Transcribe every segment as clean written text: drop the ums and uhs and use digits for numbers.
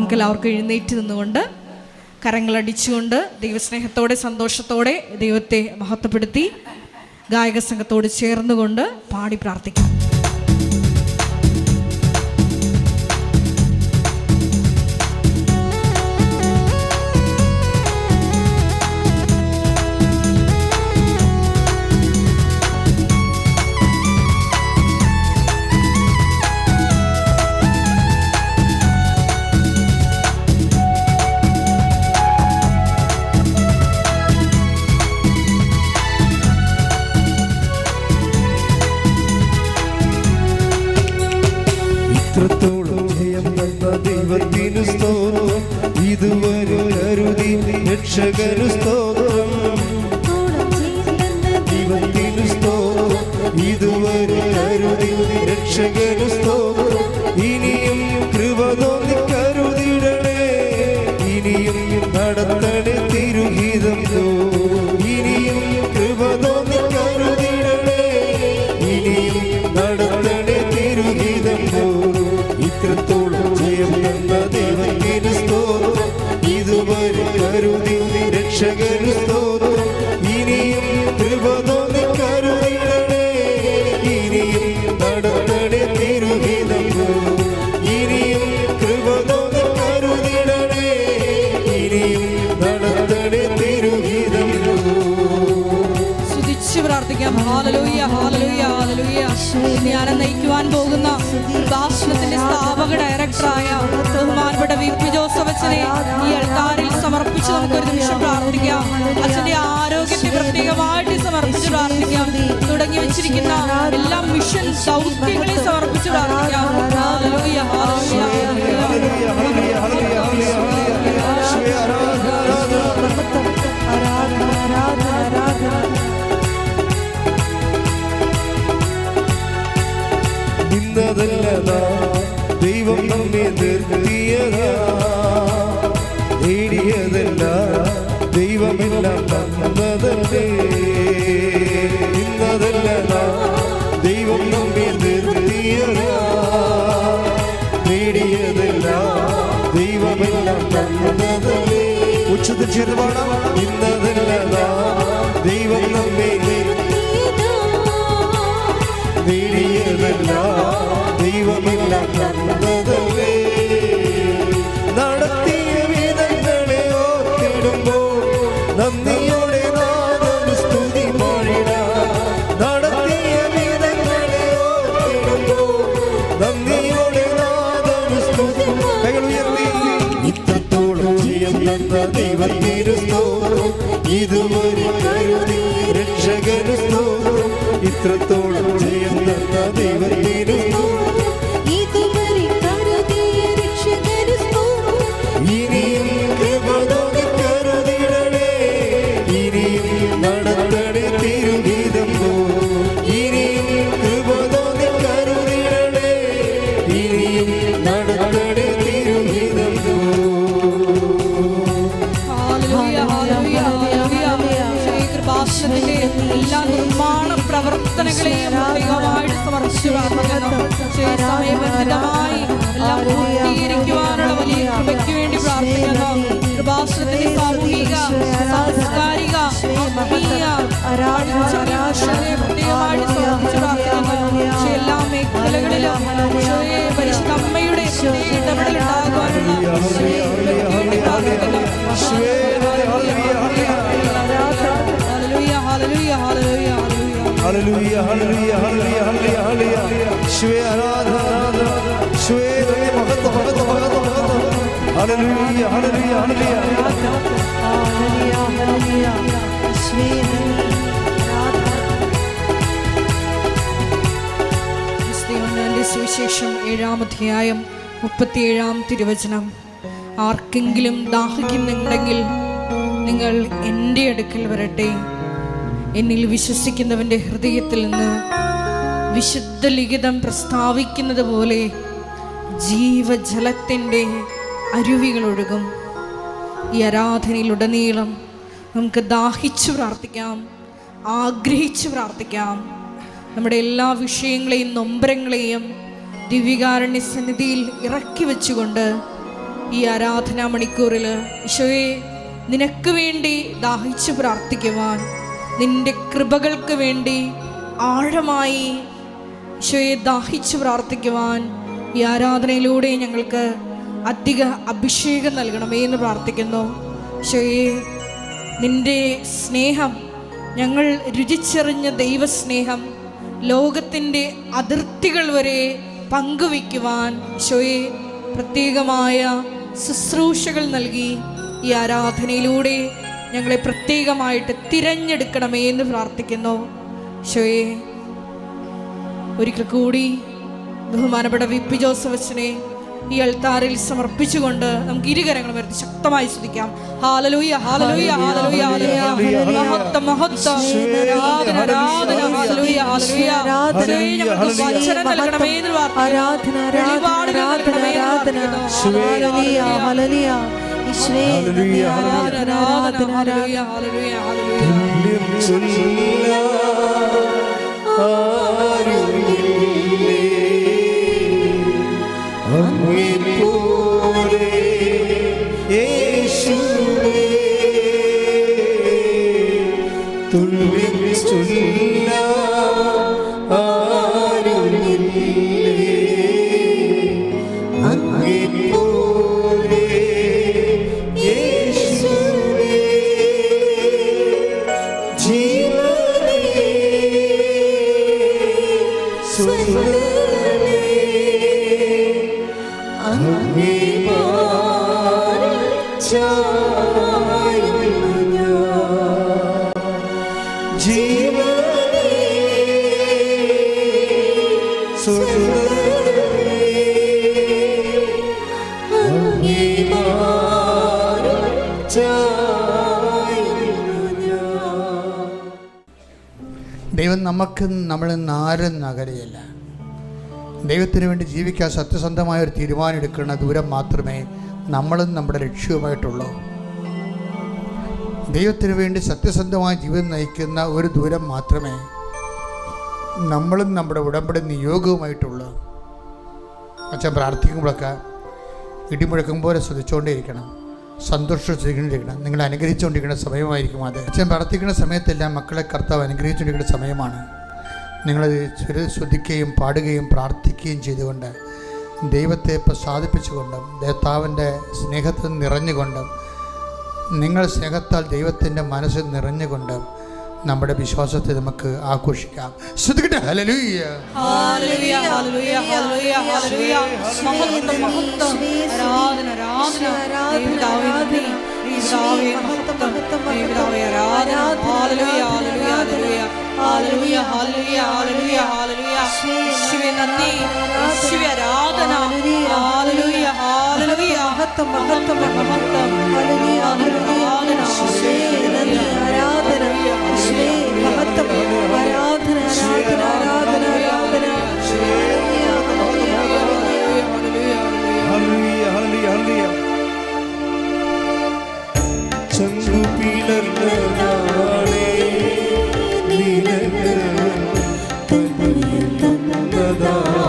നമുക്കെല്ലാവർക്കും എഴുന്നേറ്റ് നിന്നുകൊണ്ട് കരങ്ങളടിച്ചുകൊണ്ട് ദൈവസ്നേഹത്തോടെ സന്തോഷത്തോടെ ദൈവത്തെ മഹത്വപ്പെടുത്തി ഗായക സംഘത്തോട് ചേർന്നുകൊണ്ട് പാടി പ്രാർത്ഥിക്കാം. ഇത്രത്തോളം ജയം തന്ന ദൈവത്തിനു സ്തോത്രം, ഇതുവരെ അരുതി രക്ഷകനു സ്തോത്രം. ദൈവത്തിനു സ്തോത്രം, ഇതുവരെ അരുതി രക്ഷകനു സ്തോത്രം. ഇനിയും കൃപ തോന്നി കരുതിടണേ, ഇനിയും നടത്തണേ തിരുഹിതം. ഇനിയും കൃപ തോന്നി കരുതിടണേ, ഇനിയും നടത്തണേ തിരുഹിതം. ഇത്രത്തോളം ജയം തന്ന ദൈവത്തിനു സ്തോത്രം, ഇതുവരെ കരുതി രക്ഷകനു സ്തോത്രം. ഇനിയും കൃപ തോന്നി കരുതിടണേ, ഇനിയും നടത്തണേ തിരുഹിതം. ഇനിയും കൃപ തോന്നി കരുതിടണേ, ഇനിയും നടത്തണേ തിരുഹിതം. സ്തുതിച്ച് പ്രാർത്ഥിക്കാം. ഹല്ലേലൂയ ഹല്ലേലൂയ ഹല്ലേലൂയ. ഞാൻ നയിക്കുവാൻ പോകുന്ന ഭാഷണത്തിന്റെ സ്ഥാപക ഡയറക്ടറായ ബഹുമാനപ്പെട്ട VP ജോസഫ് അച്ഛനെ ഈ അൾത്താരിൽ സമർപ്പിച്ച് നമുക്കൊരു നിമിഷം പ്രാർത്ഥിക്കാം. അച്ഛന്റെ ആരോഗ്യത്തെ പ്രത്യേകമായിട്ട് സമർപ്പിച്ച് പ്രാർത്ഥിക്കാം. തുടങ്ങി വെച്ചിരിക്കുന്ന എല്ലാ മിഷൻ ദൗത്യങ്ങളെ സമർപ്പിച്ച് പ്രാർത്ഥിക്കാം. ഹല്ലേലൂയ ഹല്ലേലൂയ ഇന്നതല്ല ദൈവം നമ്മെ നിർത്തിയതാ, നേടിയതല്ല ദൈവമെല്ലാം തന്നതല്ലേ. ഇന്നതല്ല ദൈവം നമ്മെ നിർത്തിയതാ, നേടിയതല്ല ദൈവമെല്ലാം തന്നതല്ലേ. ഉച്ചത്തിൽ ചേർന്ന് പാടാം. ഇന്നതല്ല ദൈവം നമ്മെ നേടിയതല്ല ദൈവമെല്ലാം തന്നതല്ലേ. നടത്തിയ വിധങ്ങളെ ഓർത്തിടുമ്പോൾ നന്ദിയോടെ നാദം സ്തുതി പാടിടാം. നടത്തിയ വിധങ്ങളെ ഓർത്തിടുമ്പോൾ നന്ദിയോടെ നാദം സ്തുതി. കൈകൾ ഉയർത്തി. ഇത്രത്തോളം ജയം തന്ന ദൈവത്തിനു സ്തോത്രം, ഇതുവരെ കരുതി രക്ഷകനു സ്തോത്രം. ഇത്രത്തോളം ജയം തന്ന ദൈവത്തിനു സ്തോത്രം, ഇതുവരെ കരുതിയ രക്ഷകനു സ്തോത്രം. ഇനിയും കൃപ തോന്നി കരുതിടണേ, ഇനിയും നടത്തണേ തിരുഹിതം. ഇനിയും കൃപ തോന്നി കരുതിടണേ, ഇനിയും നടത്തണേ തിരുഹിതം. എല്ലാ നിർമ്മാണ പ്രവർത്തനങ്ങളെയും പ്രത്യേകമായിട്ട് സമർപ്പിച്ചു പ്രാർത്ഥിക്കുന്നു. സമയബന്ധിതമായി എല്ലാം പൂർത്തീകരിക്കുവാനുള്ള വലിയ കൃപയ്ക്ക് വേണ്ടി പ്രാർത്ഥിക്കുന്നു. കൃപാസനത്തിന്റെ സാമൂഹിക സാംസ്കാരിക ആത്മീയ പ്രത്യേകമായിട്ട് സമർപ്പിച്ചു പ്രാർത്ഥിക്കുന്നു. എല്ലാ മേഖലകളിലും പരിശുദ്ധ അമ്മയുടെ ഇടപെടൽ ഉണ്ടാകുവാനുള്ള വേണ്ടി പ്രാർത്ഥിക്കുന്നു. Hallelujah, hallelujah, hallelujah, hallelujah, hallelujah. Shwe aradhana, shwe mahata, mahata, mahata, mahata. Hallelujah, hallelujah, hallelujah. Hallelujah, hallelujah. Shwe ക്രിസ്തുവിന്റെ സുവിശേഷം 7-ാം അധ്യായം 37-ാം തിരുവചനം. ആർക്കെങ്കിലും ദാഹിക്കുന്നുണ്ടെങ്കിൽ നിങ്ങൾ എൻ്റെ അടുക്കൽ വരട്ടെ, എന്നിൽ വിശ്വസിക്കുന്നവൻ്റെ ഹൃദയത്തിൽ നിന്ന് വിശുദ്ധ ലിഖിതം പ്രസ്താവിക്കുന്നത് പോലെ ജീവജലത്തിൻ്റെ അരുവികളൊഴുകും. ഈ ആരാധനയിലുടനീളം നമുക്ക് ദാഹിച്ചു പ്രാർത്ഥിക്കാം, ആഗ്രഹിച്ചു പ്രാർത്ഥിക്കാം. നമ്മുടെ എല്ലാ വിഷയങ്ങളെയും നൊമ്പരങ്ങളെയും ദിവ്യകാരുണ്യ സന്നിധിയിൽ ഇറക്കി വെച്ചുകൊണ്ട് ഈ ആരാധനാ മണിക്കൂറിൽ ഈശോയെ നിനക്ക് വേണ്ടി ദാഹിച്ചു പ്രാർത്ഥിക്കുവാൻ, നിന്റെ കൃപകൾക്ക് വേണ്ടി ആഴമായി ഈശോയെ ദാഹിച്ചു പ്രാർത്ഥിക്കുവാൻ ഈ ആരാധനയിലൂടെ ഞങ്ങൾക്ക് അധിക അഭിഷേകം നൽകണമേ എന്ന് പ്രാർത്ഥിക്കുന്നു. ഈശോയെ നിന്റെ സ്നേഹം, ഞങ്ങൾ രുചിച്ചറിഞ്ഞ ദൈവസ്നേഹം ലോകത്തിൻ്റെ അതിർത്തികൾ വരെ പങ്കുവയ്ക്കുവാൻ ഈശോയെ പ്രത്യേകമായ ശുശ്രൂഷകൾ നൽകി ഈ ആരാധനയിലൂടെ ഞങ്ങളെ പ്രത്യേകമായിട്ട് തിരഞ്ഞെടുക്കണമേ എന്ന് പ്രാർത്ഥിക്കുന്നു. ഈശോയെ ഒരിക്കൽ കൂടി ബഹുമാനപ്പെട്ട VP ജോസഫ് അച്ഛനെ ഈ അൾത്താറിൽ സമർപ്പിച്ചുകൊണ്ട് നമുക്ക് ഇരുകരങ്ങൾ ഉയർത്തി ശക്തമായി സ്തുതിക്കാം. ഹല്ലേലൂയ, ഹല്ലേലൂയ, ഹല്ലേലൂയ, ഹല്ലേലൂയ. മഹത്വം, മഹത്വം, ആരാധന, ആരാധന, ഹല്ലേലൂയ, ഹല്ലേലൂയ. ഞങ്ങൾക്ക് വചനം നൽകണമേ എന്ന് പ്രാർത്ഥിക്കുന്നു. വെളിപാട് നൽകണമേ എന്ന് പ്രാർത്ഥിക്കുന്നു. Hallelujah, hallelujah. ഈശോയെ ആരാധന, ആരാധന, ഹല്ലേലൂയ, ഹല്ലേലൂയ, ഹല്ലേലൂയ. ദൈവം നമുക്ക് നമ്മളിൽ നിന്ന് ആരും നകരുകയില്ല. ദൈവത്തിന് വേണ്ടി ജീവിക്കാൻ സത്യസന്ധമായ ഒരു തീരുമാനം എടുക്കുന്ന ദൂരം മാത്രമേ നമ്മളും നമ്മുടെ ലക്ഷ്യവുമായിട്ടുള്ളൂ. ദൈവത്തിന് വേണ്ടി സത്യസന്ധമായ ജീവിതം നയിക്കുന്ന ഒരു ദൂരം മാത്രമേ നമ്മളും നമ്മുടെ ഉടമ്പടി നിയോഗവുമായിട്ടുള്ളൂ. അച്ഛൻ പ്രാർത്ഥിക്കുമ്പോഴൊക്കെ ഇടിമുഴക്കം പോലെ ശ്രദ്ധിച്ചുകൊണ്ടേയിരിക്കണം, സന്തോഷിച്ചുകൊണ്ടിരിക്കണം, നിങ്ങളെ അനുഗ്രഹിച്ചുകൊണ്ടിരിക്കുന്ന സമയമായിരിക്കും അത്. അച്ഛൻ പ്രാർത്ഥിക്കുന്ന സമയത്തെല്ലാം മക്കളെ കർത്താവ് അനുഗ്രഹിച്ചുകൊണ്ടിരിക്കുന്ന സമയമാണ്. നിങ്ങളത് ശ്രദ്ധിക്കുകയും പാടുകയും പ്രാർത്ഥിക്കുകയും ചെയ്തുകൊണ്ട് ദൈവത്തെ പ്രസാദിപ്പിച്ചുകൊണ്ടും കർത്താവിൻ്റെ സ്നേഹത്തിൽ നിറഞ്ഞുകൊണ്ടും നിങ്ങൾ സ്നേഹത്താൽ ദൈവത്തിൻ്റെ മനസ്സിൽ നിറഞ്ഞുകൊണ്ടും നമ്മുടെ വിശ്വാസത്തെ നമുക്ക് ആഘോഷിക്കാം. ശ്രദ്ധിക്കട്ടെ. ഹല്ലേലൂയ, ഹല്ലേലൂയ, ഹല്ലേലൂയ, ഹല്ലേലൂയ, ഹല്ലേലൂയ. മഹത്വം, മഹത്വം, ആരാധന, ആരാധന. പിതാവേ നന്ദി, പിതാവേ മഹത്വം, പിതാവേ ആരാധന. ഹല്ലേലൂയ, ഹല്ലേലൂയ, ഹല്ലേലൂയ, ഹല്ലേലൂയ, ഹല്ലേലൂയ, ഹല്ലേലൂയ, ഹല്ലേലൂയ. യേശുവേ നന്ദി, യേശുവേ ആരാധന. ഹല്ലേലൂയ, ഹല്ലേലൂയ. മഹത്വം, മഹത്വം, മഹത്വം. ഹല്ലേലൂയ, ആരാധന. ഈശോയെ നന്ദി, ആരാധന. ഈശോയെ മഹത്വം, ആരാധന, ആരാധന, ആരാധന, ആരാധന. ഹല്ലേലൂയ, ഹല്ലേലൂയ, ഹല്ലേലൂയ, ഹല്ലേലൂയ, ഹല്ലേലൂയ. ചങ്കുപിളർന്നതാണേ നിനക്ക് തന്നതാണേ,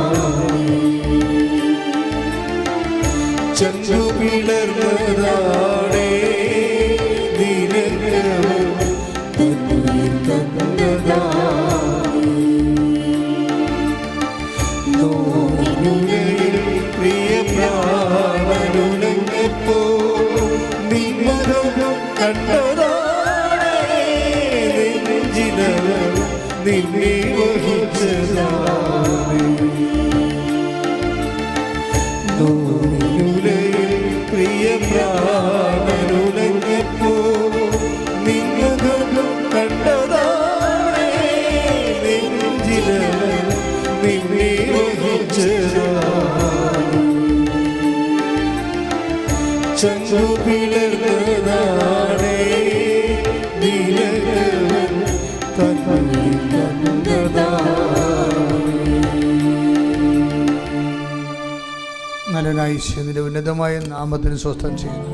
ചങ്കുപിളർന്നതാണേ നിനക്ക് തന്നതാണേ. നോവിനുലയിൽ പ്രിയപ്രാണനുലങ്ങപ്പോ നിൻമുഖം കണ്ടതാണേ, നെഞ്ചിലവർ നിന്നെ വഹിച്ചതാണേ. നോവിനുലയിൽ പ്രിയപ്രാണനുലങ്ങപ്പോ നിൻമുഖം കണ്ടതാണേ, നെഞ്ചിലവർ നിന്നെ വഹിച്ചതാണേ. ചങ്കുപിളർന്നതാണേ നിനക്ക് തന്നതാണേ. നല്ലനായി ഈശോയുടെ ഉന്നതമായ നാമത്തിന് സ്വസ്ഥം ചെയ്യുന്നു.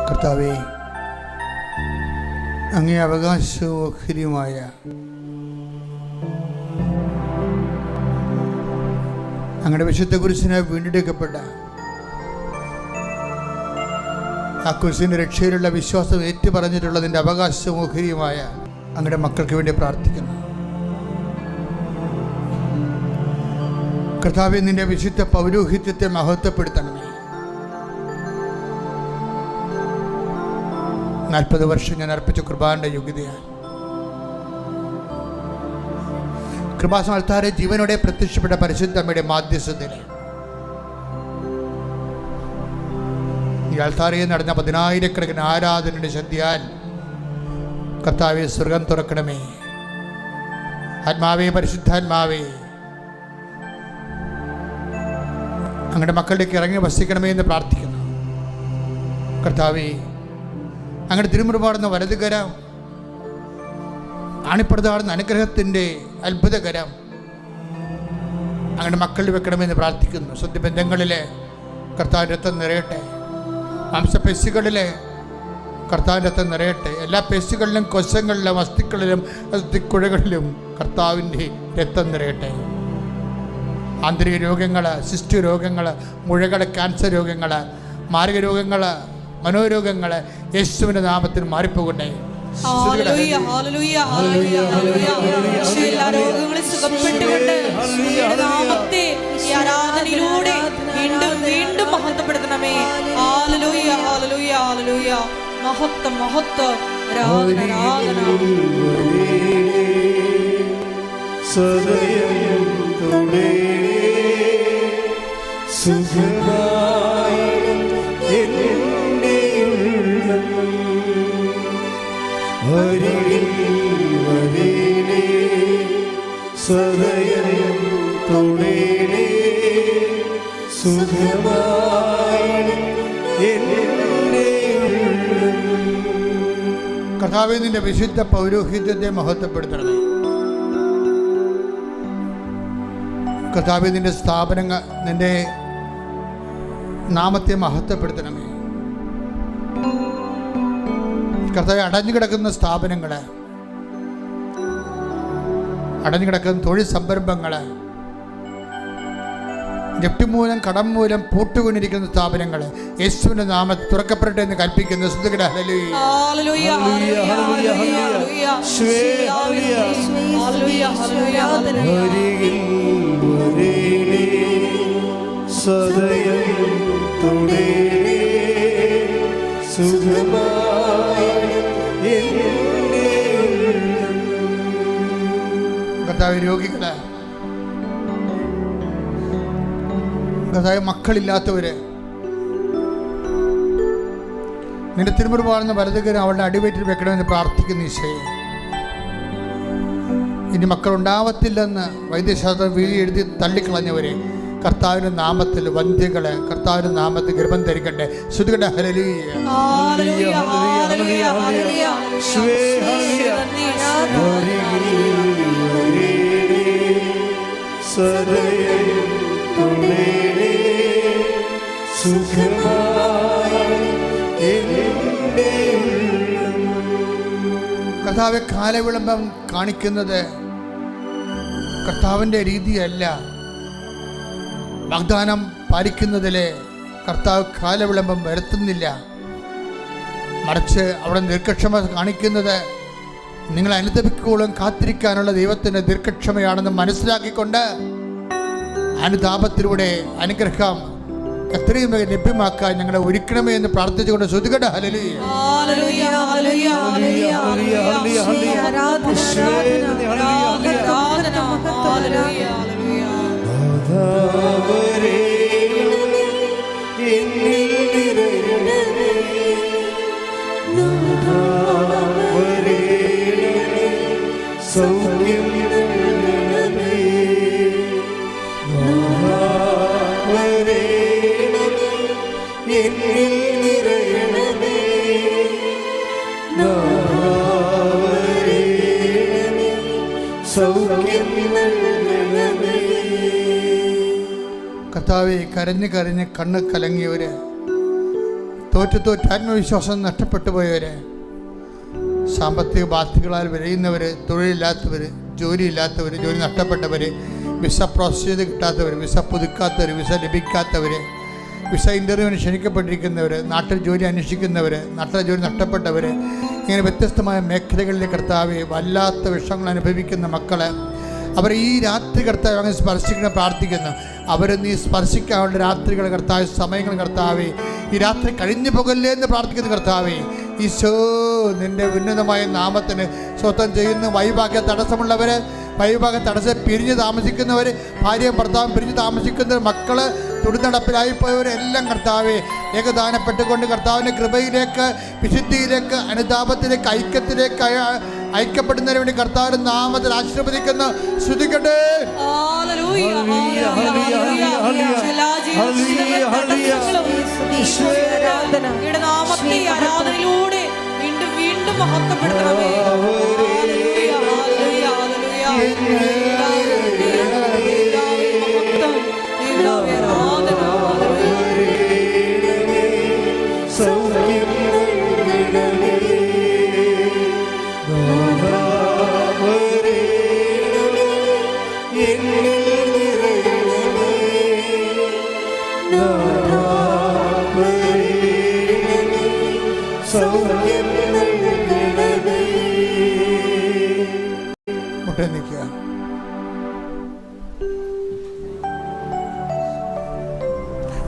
കർത്താവേ, അങ്ങേ അവകാശവും ഓഹരിയുമായ അങ്ങയുടെ വിശുദ്ധ കുരിശിനാൽ വീണ്ടെടുക്കപ്പെട്ട ആ കുരിശിൻ്റെ രക്ഷയിലുള്ള വിശ്വാസം ഏറ്റുപറഞ്ഞിട്ടുള്ളതിൻ്റെ അവകാശമുഖരിയുമായ അങ്ങയുടെ മക്കൾക്ക് വേണ്ടി പ്രാർത്ഥിക്കുന്നു. കർത്താവേ, നിന്റെ വിശുദ്ധ പൗരോഹിത്യത്തെ മഹത്വപ്പെടുത്തണമേ. 40 വർഷം ഞാൻ അർപ്പിച്ച കൃപാന്റെ യോഗ്യതയാൽ കൃപാസമൽത്താരെ ജീവനോടെ പ്രത്യക്ഷപ്പെട്ട പരിശുദ്ധമ്മയുടെ മാധ്യസ്ഥതയിൽ ഈ അൾത്താരയിൽ നടന്ന 10,000-കണക്കിന് ആരാധനയുടെ ശക്തിയാൽ കർത്താവെ സ്വർഗം തുറക്കണമേ. ആത്മാവേ, പരിശുദ്ധാത്മാവേ, അങ്ങയുടെ മക്കളിലേക്ക് ഇറങ്ങി വസിക്കണമേ എന്ന് പ്രാർത്ഥിക്കുന്നു. കർത്താവേ, അങ്ങയുടെ തിരുമുറുപാടുന്ന വലതുകരം, ആണിപ്പടുതാടുന്ന അനുഗ്രഹത്തിൻ്റെ അത്ഭുതകരം അങ്ങയുടെ മക്കളിൽ വെക്കണമെന്ന് പ്രാർത്ഥിക്കുന്നു. സ്വന്തബന്ധങ്ങളിലെ കർത്താവിൻ്റെ രക്തം നിറയട്ടെ. മാംസപെശികളിലെ കർത്താവിൻ്റെ രക്തം നിറയട്ടെ. എല്ലാ പെശികളിലും, കൊശങ്ങളിലും, അസ്ഥികളിലും, അസ്ഥിക്കുഴകളിലും കർത്താവിൻ്റെ രക്തം നിറയട്ടെ. ആന്തരിക രോഗങ്ങൾ, സിസ്റ്റ് രോഗങ്ങൾ, മുഴകൾ, ക്യാൻസർ രോഗങ്ങൾ, മാരക രോഗങ്ങൾ, മനോരോഗങ്ങൾ യേശുവിൻ്റെ നാമത്തിൽ മാറിപ്പോകട്ടെ. ഹല്ലേലൂയ, ഹല്ലേലൂയ, ഹല്ലേലൂയ, ഹല്ലേലൂയ. എല്ലാ രോഗങ്ങളും സുഖപ്പെട്ടുകൊണ്ട് യേശുവിന്റെ നാമത്തെ ഈ ആരാധനയിലൂടെ വീണ്ടും വീണ്ടും മഹത്വപ്പെടുത്തണമേ. ഹല്ലേലൂയ, ഹല്ലേലൂയ, ഹല്ലേലൂയ. മഹത്വം, മഹത്വം, ആരാധന, ആരാധന. സദയം തുടേ സുഖമായി എന്നെ ഉള്ളം അരികിൽ വരേണേ. സദയം തുടേ സുഖമായി എന്നെ ഉള്ളം. കർത്താവേ, നിന്റെ വിശുദ്ധ പൗരോഹിത്യത്തെ മഹത്വപ്പെടുത്തണമേ. കർത്താവേ, നിന്റെ സ്ഥാപനങ്ങൾ, നിന്റെ നാമത്തെ മഹത്വപ്പെടുത്തണമേ. കർത്താവേ, അടഞ്ഞു കിടക്കുന്ന സ്ഥാപനങ്ങൾ, അടഞ്ഞു കിടക്കുന്ന തൊഴിൽ സംരംഭങ്ങൾ, ജപ്തി മൂലം, കടം മൂലം പൂട്ടുകൊണ്ടിരിക്കുന്ന സ്ഥാപനങ്ങൾ യേശുവിന്റെ നാമത്തിൽ തുറക്കപ്പെടട്ടെ എന്ന് കൽപ്പിക്കുന്നു. ഹല്ലേലൂയ, ഹല്ലേലൂയ, ഹല്ലേലൂയ, ഹല്ലേലൂയ. ഹല്ലേലൂയ, ഹല്ലേലൂയ. അരികിൽ വരേണേ. സദയം തുടേ സുഖമായി എന്നെ ഉള്ളം. കർത്താവേ, രോഗികള്, കർത്താവേ, മക്കളില്ലാത്തവര്, നിന്റെ തിരുമുറുപാടുന്ന വലതുകരം അവളുടെ അടിവയറ്റിൽ വെക്കണമെന്ന് പ്രാർത്ഥിക്കുന്ന ഈശോയെ, ഇനി മക്കളുണ്ടാവത്തില്ലെന്ന് വൈദ്യശാസ്ത്രം വിധി എഴുതി തള്ളിക്കളഞ്ഞവരെ കർത്താവിന്റെ നാമത്തിൽ വന്ധ്യകളെ കർത്താവിന്റെ നാമത്തിൽ ഗർഭം ധരിക്കട്ടെ. ശ്രുതികട്ടെ. ഹല്ലേലൂയ, ഹല്ലേലൂയ, ഹല്ലേലൂയ, ഹല്ലേലൂയ. സദയം തുടേ സുഖമായി എന്നെ ഉള്ളം. കർത്താവെ, കാലവിളംബം കാണിക്കുന്നത് കർത്താവിൻ്റെ രീതിയല്ല. വാഗ്ദാനം പാലിക്കുന്നതിലെ കർത്താവ് കാലവിളംബം വരുത്തുന്നില്ല. മറിച്ച് അവിടെ ദീർഘക്ഷമ കാണിക്കുന്നത് നിങ്ങൾ അനുദപിക്കോളം കാത്തിരിക്കാനുള്ള ദൈവത്തിൻ്റെ ദീർഘക്ഷമയാണെന്ന് മനസ്സിലാക്കിക്കൊണ്ട് അനുതാപത്തിലൂടെ അനുഗ്രഹം എത്രയും വേഗം ലഭ്യമാക്കാൻ ഞങ്ങളെ ഒരുക്കണമേ എന്ന് പ്രാർത്ഥിച്ചുകൊണ്ട് ശ്രുതികട്ടെ. ഹല്ലേലൂയ, ഹല്ലേലൂയ, ഹല്ലേലൂയ, ഹല്ലേലൂയ, ഹല്ലേലൂയ. ആരാധന, ആരാധന, ഹല്ലേലൂയ, ഹല്ലേലൂയ. നാഥാവരേ, എന്നിൽ നിറയണമേ. നാഥാവരേ, സൗഖ്യം നൽകണമേ. നാഥാവരേ, എന്നിൽ നിറയണമേ. നാഥാവരേ, സൗഖ്യം നൽകണമേ. കർത്താവെ, കരഞ്ഞ് കരഞ്ഞ് കണ്ണ് കലങ്ങിയവര്, തോറ്റ് ആത്മവിശ്വാസം നഷ്ടപ്പെട്ടു പോയവര്, സാമ്പത്തിക ബാധ്യതകളാൽ വിരയുന്നവർ, തൊഴിലില്ലാത്തവർ, ജോലിയില്ലാത്തവർ, ജോലി നഷ്ടപ്പെട്ടവർ, വിസ പ്രോസസ് ചെയ്ത് കിട്ടാത്തവർ, വിസ പുതുക്കാത്തവർ, വിസ ലഭിക്കാത്തവർ, വിസ ഇൻ്റർവ്യൂവിന് ക്ഷണിക്കപ്പെട്ടിരിക്കുന്നവർ, നാട്ടിൽ ജോലി അന്വേഷിക്കുന്നവർ, നാട്ടിലെ ജോലി നഷ്ടപ്പെട്ടവർ, ഇങ്ങനെ വ്യത്യസ്തമായ മേഖലകളിലെ കർത്താവെ വല്ലാത്ത വിഷമങ്ങൾ അനുഭവിക്കുന്ന മക്കൾ, അവർ ഈ രാത്രി കർത്താവ് അങ്ങനെ സ്പർശിക്കണം പ്രാർത്ഥിക്കുന്നു. അവരെ നീ സ്പർശിക്കാനുള്ള രാത്രികൾ കർത്താവ്, സമയങ്ങൾ കർത്താവെ ഈ രാത്രി കഴിഞ്ഞു പോകല്ലേ എന്ന് പ്രാർത്ഥിക്കുന്ന കർത്താവെ. ഈശോ നിൻ്റെ ഉന്നതമായ നാമത്തിന് സ്വന്തം ചെയ്യുന്ന വൈഭാഗ്യ തടസ്സമുള്ളവർ, വൈഭാഗ്യ തടസ്സം പിരിഞ്ഞ് താമസിക്കുന്നവർ, ഭാര്യയും ഭർത്താവും പിരിഞ്ഞ് താമസിക്കുന്നവർ, മക്കൾ തുടുനടപ്പിലായിപ്പോയവരെല്ലാം കർത്താവെ ഏകദാനപ്പെട്ടുകൊണ്ട് കർത്താവിൻ്റെ കൃപയിലേക്ക്, വിശുദ്ധിയിലേക്ക്, അനുതാപത്തിലേക്ക്, ഐക്യത്തിലേക്ക് ഐക്യപ്പെടുന്നതിന് വേണ്ടി കർത്താവിന്റെ നാമത്തിൽ ആശീർവദിക്കുന്ന ശ്രുതിക്കട്ടെ. ആരാധനയിലൂടെ വീണ്ടും വീണ്ടും മഹത്വപ്പെടുത്തണമേ.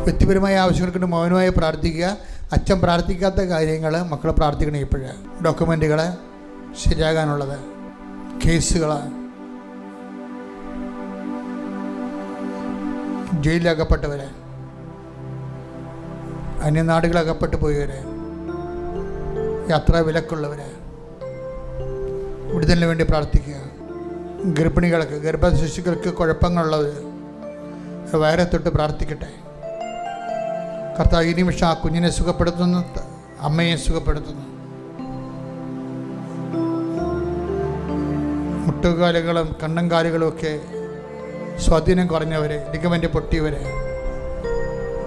വ്യക്തിപരമായ ആവശ്യങ്ങൾക്ക് മൗനമായി പ്രാർത്ഥിക്കുക. അച്ഛൻ പ്രാർത്ഥിക്കാത്ത കാര്യങ്ങൾ മക്കൾ പ്രാർത്ഥിക്കണം. ഇപ്പോഴ് ഡോക്യുമെൻറ്റുകൾ ശരിയാകാനുള്ളത്, കേസുകൾ, ജയിലിലകപ്പെട്ടവരെ, അന്യനാടുകളകപ്പെട്ടു പോയവരെ, യാത്രാ വിലക്കുള്ളവരെ വിടുതലിന് വേണ്ടി പ്രാർത്ഥിക്കുക. ഗർഭിണികൾക്ക്, ഗർഭശിശുക്കൾക്ക് കുഴപ്പങ്ങളുള്ളവർ വയറെ തൊട്ട് പ്രാർത്ഥിക്കട്ടെ. കർത്താവ് ഈ നിമിഷം ആ കുഞ്ഞിനെ സുഖപ്പെടുത്തുന്നു, അമ്മയെ സുഖപ്പെടുത്തുന്നു. മുട്ടുകാലുകളും കണ്ണങ്കാലുകളും ഒക്കെ സ്വാധീനം കുറഞ്ഞവരെ, ലിഗമെൻ്റ് പൊട്ടിയവരെ,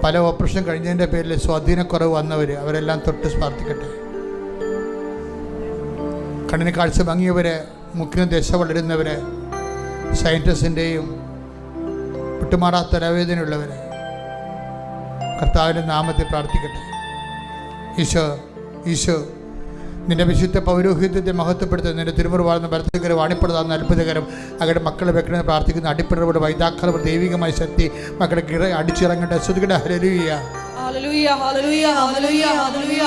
പല ഓപ്പറേഷൻ കഴിഞ്ഞതിൻ്റെ പേരിൽ സ്വാധീനക്കുറവ് വന്നവർ, അവരെല്ലാം തൊട്ട് പ്രാർത്ഥിക്കട്ടെ. കണ്ണിന് കാഴ്ച ഭംഗിയവരെ, മുക്കിന് ദശ വളരുന്നവരെ, സയൻറ്റിസ്റ്റിൻ്റെയും വിട്ടുമാറാത്ത തലവേദനയുള്ളവരെ കർത്താവിൻ്റെ നാമത്തിൽ പ്രാർത്ഥിക്കട്ടെ. ഈശോ ഈശോ നിന്റെ വിശുദ്ധ പൗരോഹിത്യത്തെ മഹത്വപ്പെടുത്തുന്ന, നിന്റെ തിരുമുറി വാഴുന്ന ഭരതകരം വാണിപ്പെടുത്താവുന്ന അത്ഭുതകരം അവരുടെ മക്കളെ വെക്കണമെന്ന് പ്രാർത്ഥിക്കുന്ന അടിപ്പിടപെടെ വൈതാക്കള ദൈവികമായ ശക്തി മക്കളെ അടിച്ചിറങ്ങട്ടെ. ശ്രുതികട ഹല്ലേലൂയ. ഹല്ലേലൂയ ഹല്ലേലൂയ ഹല്ലേലൂയ ഹല്ലേലൂയ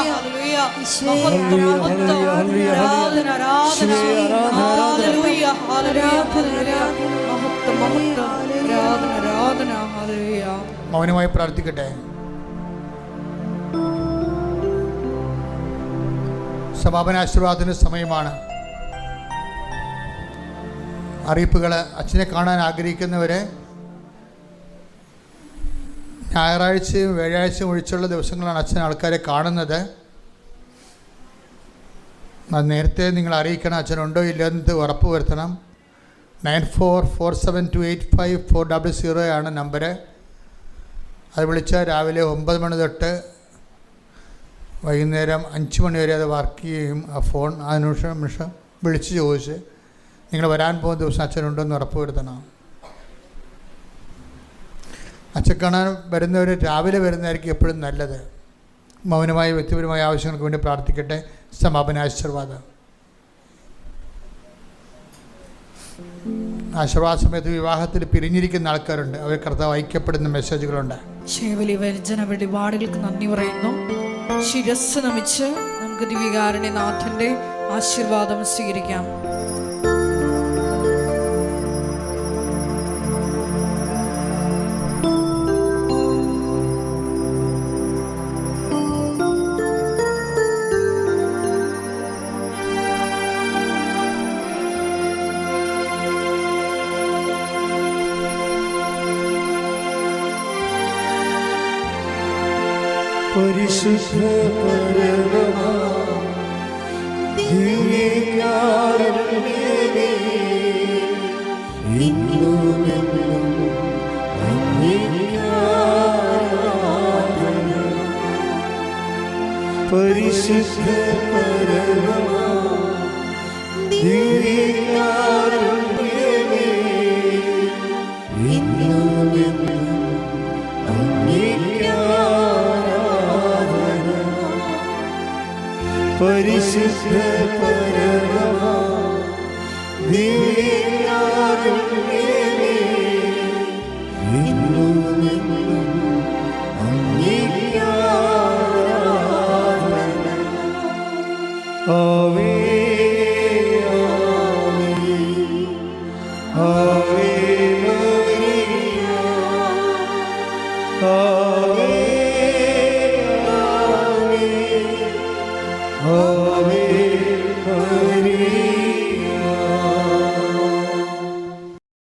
ഹല്ലേലൂയ. മൗനമായി പ്രാർത്ഥിക്കട്ടെ. സമാപന ആശീർവാദത്തിന് സമയമാണ്. അറിയിപ്പുകൾ. അച്ഛനെ കാണാൻ ആഗ്രഹിക്കുന്നവരെ ഞായറാഴ്ചയും വ്യാഴാഴ്ചയും ഒഴിച്ചുള്ള ദിവസങ്ങളാണ് അച്ഛൻ ആൾക്കാരെ കാണുന്നത്. അത് നേരത്തെ നിങ്ങൾ അറിയിക്കണം. അച്ഛനുണ്ടോ ഇല്ലെന്നത് ഉറപ്പ് വരുത്തണം. 9447285400 ആണ് നമ്പർ. അത് വിളിച്ചാൽ രാവിലെ 9 മണി തൊട്ട് വൈകുന്നേരം 5 മണി വരെ അത് വർക്ക് ചെയ്യും. ആ ഫോൺ ആ നിമിഷം വിളിച്ച് ചോദിച്ച് നിങ്ങൾ വരാൻ പോകുന്ന ദിവസം അച്ഛനുണ്ടോയെന്ന് ഉറപ്പ് വരുത്തണം. അച്ഛൻ കാണാൻ വരുന്നവർ രാവിലെ വരുന്നതായിരിക്കും എപ്പോഴും നല്ലത്. മൗനമായി വ്യക്തിപരമായ ആവശ്യങ്ങൾക്ക് വേണ്ടി പ്രാർത്ഥിക്കട്ടെ. സമാപന ആശീർവാദം. ആശീർവാദ സമയത്ത് വിവാഹത്തിൽ പിരിഞ്ഞിരിക്കുന്ന ആൾക്കാരുണ്ട്. അവർ കർത്താവ് ഐക്യപ്പെടുന്ന മെസ്സേജുകളുണ്ട്. ശേവലി വചന വെളിപാടുകൾക്ക് നന്ദി പറയുന്നു. ശിരസ് നമിച്ച് നമുക്ക് ദിവ്യകാരുണ്യനാഥന്റെ ആശീർവാദം സ്വീകരിക്കാം. പരിശുദ്ധ പരമമാ ദിവ്യകാരുണ്യമേ, ഇന്നുമെന്നും അങ്ങേക്ക് ആരാധന. പരിശുദ്ധ പരമമാ ദിവ്യകാരുണ്യമേ, ഇന്നുമെന്നും അങ്ങേക്ക് ആരാധന. പരിശുദ്ധ പരമമാ ദിവ്യകാരുണ്യമേ, എന്നും എന്നും അങ്ങേക്ക് ആരാധന. ആവേ ആവേ മരിയ, ആവേ ആവേ ആവേ മരിയ.